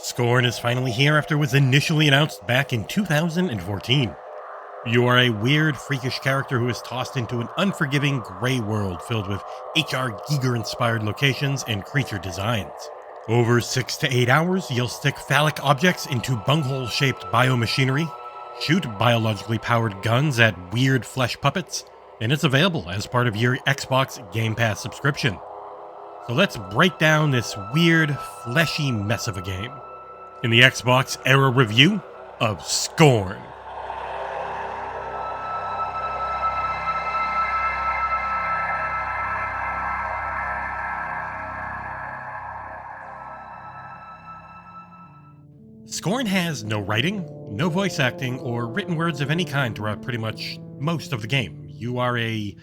Scorn is finally here after it was initially announced back in 2014. You are a weird, freakish character who is tossed into an unforgiving gray world filled with H.R. Giger-inspired locations and creature designs. Over 6 to 8 hours, you'll stick phallic objects into bunghole-shaped biomachinery, shoot biologically powered guns at weird flesh puppets, and it's available as part of your Xbox Game Pass subscription. So let's break down this weird, fleshy mess of a game in the XboxEra review of Scorn. Scorn has no writing, no voice acting, or written words of any kind throughout pretty much most of the game. You are a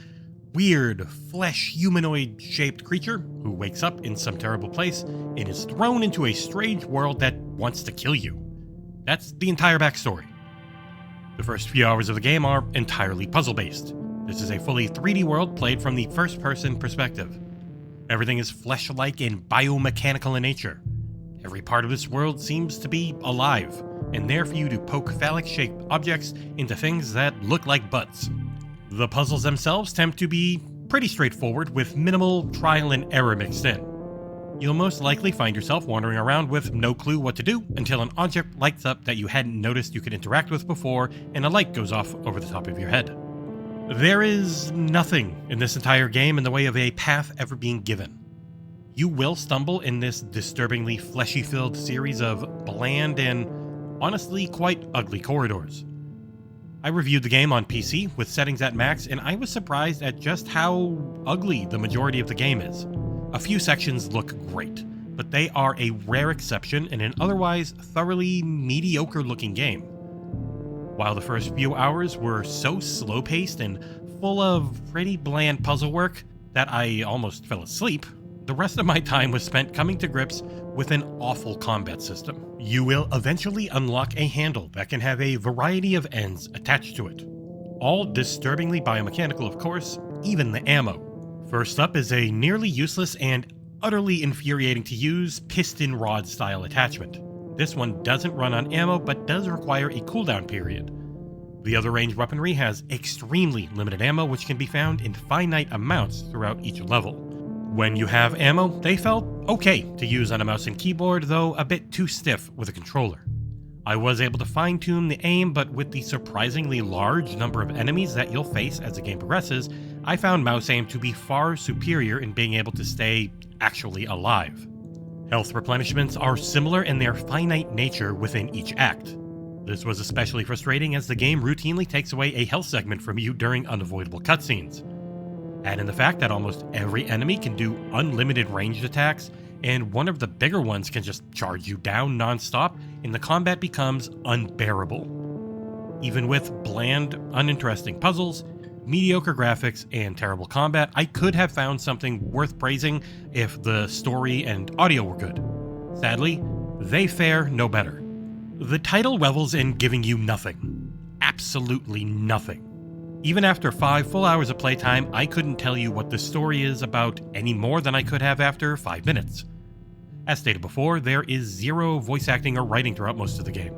weird, flesh humanoid-shaped creature who wakes up in some terrible place and is thrown into a strange world that wants to kill you. That's the entire backstory. The first few hours of the game are entirely puzzle-based. This is a fully 3D world played from the first-person perspective. Everything is flesh-like and biomechanical in nature. Every part of this world seems to be alive, and there for you to poke phallic-shaped objects into things that look like butts. The puzzles themselves tend to be pretty straightforward, with minimal trial and error mixed in. You'll most likely find yourself wandering around with no clue what to do until an object lights up that you hadn't noticed you could interact with before, and a light goes off over the top of your head. There is nothing in this entire game in the way of a path ever being given. You will stumble in this disturbingly fleshy-filled series of bland and honestly quite ugly corridors. I reviewed the game on PC with settings at max, and I was surprised at just how ugly the majority of the game is. A few sections look great, but they are a rare exception in an otherwise thoroughly mediocre-looking game. While the first few hours were so slow-paced and full of pretty bland puzzle work that I almost fell asleep, the rest of my time was spent coming to grips with an awful combat system. You will eventually unlock a handle that can have a variety of ends attached to it. All disturbingly biomechanical, of course, even the ammo. First up is a nearly useless and utterly infuriating to use piston rod style attachment. This one doesn't run on ammo but does require a cooldown period. The other ranged weaponry has extremely limited ammo, which can be found in finite amounts throughout each level. When you have ammo, they felt okay to use on a mouse and keyboard, though a bit too stiff with a controller. I was able to fine-tune the aim, but with the surprisingly large number of enemies that you'll face as the game progresses, I found mouse aim to be far superior in being able to stay actually alive. Health replenishments are similar in their finite nature within each act. This was especially frustrating as the game routinely takes away a health segment from you during unavoidable cutscenes. Add in the fact that almost every enemy can do unlimited ranged attacks, and one of the bigger ones can just charge you down non-stop, and the combat becomes unbearable. Even with bland, uninteresting puzzles, mediocre graphics, and terrible combat, I could have found something worth praising if the story and audio were good. Sadly, they fare no better. The title revels in giving you nothing. Absolutely nothing. Even after 5 full hours of playtime, I couldn't tell you what the story is about any more than I could have after 5 minutes. As stated before, there is zero voice acting or writing throughout most of the game.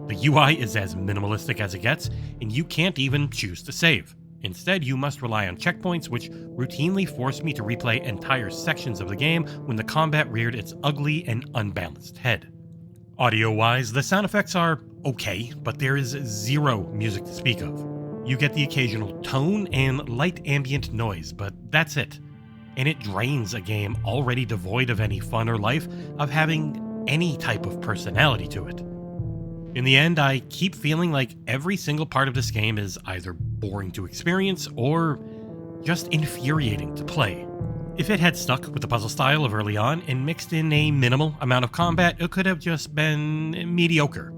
The UI is as minimalistic as it gets, and you can't even choose to save. Instead, you must rely on checkpoints, which routinely forced me to replay entire sections of the game when the combat reared its ugly and unbalanced head. Audio-wise, the sound effects are okay, but there is zero music to speak of. You get the occasional tone and light ambient noise, but that's it. And it drains a game already devoid of any fun or life of having any type of personality to it. In the end, I keep feeling like every single part of this game is either boring to experience or just infuriating to play. If it had stuck with the puzzle style of early on and mixed in a minimal amount of combat, it could have just been mediocre.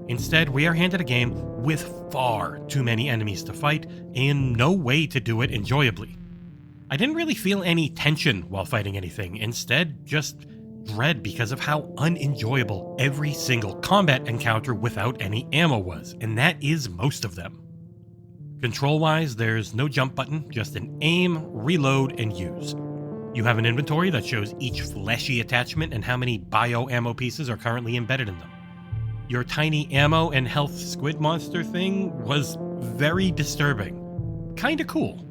Instead, we are handed a game with far too many enemies to fight and no way to do it enjoyably. I didn't really feel any tension while fighting anything, instead just dread because of how unenjoyable every single combat encounter without any ammo was, and that is most of them. Control-wise, there's no jump button, just an aim, reload, and use. You have an inventory that shows each fleshy attachment and how many bio ammo pieces are currently embedded in them. Your tiny ammo and health squid monster thing was very disturbing. Kinda cool.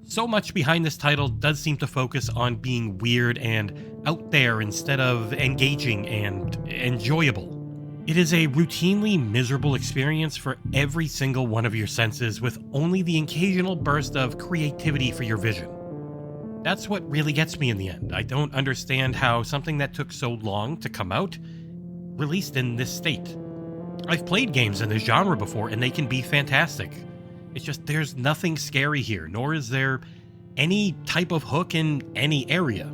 So much behind this title does seem to focus on being weird and out there instead of engaging and enjoyable. It is a routinely miserable experience for every single one of your senses, with only the occasional burst of creativity for your vision. That's what really gets me in the end. I don't understand how something that took so long to come out released in this state. I've played games in this genre before and they can be fantastic. It's just there's nothing scary here, nor is there any type of hook in any area.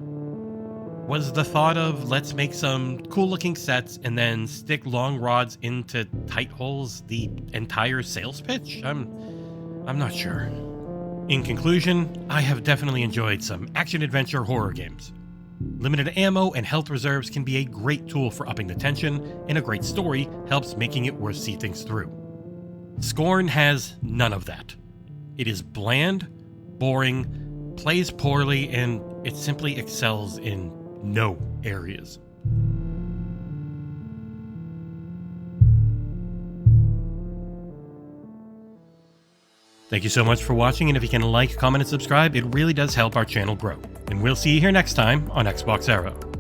Was the thought of let's make some cool looking sets and then stick long rods into tight holes the entire sales pitch? I'm not sure. In conclusion, I have definitely enjoyed some action-adventure horror games. Limited ammo and health reserves can be a great tool for upping the tension, and a great story helps making it worth see things through. Scorn has none of that. It is bland, boring, plays poorly, and it simply excels in no areas. Thank you so much for watching, and if you can like, comment, and subscribe, it really does help our channel grow. And we'll see you here next time on XboxEra.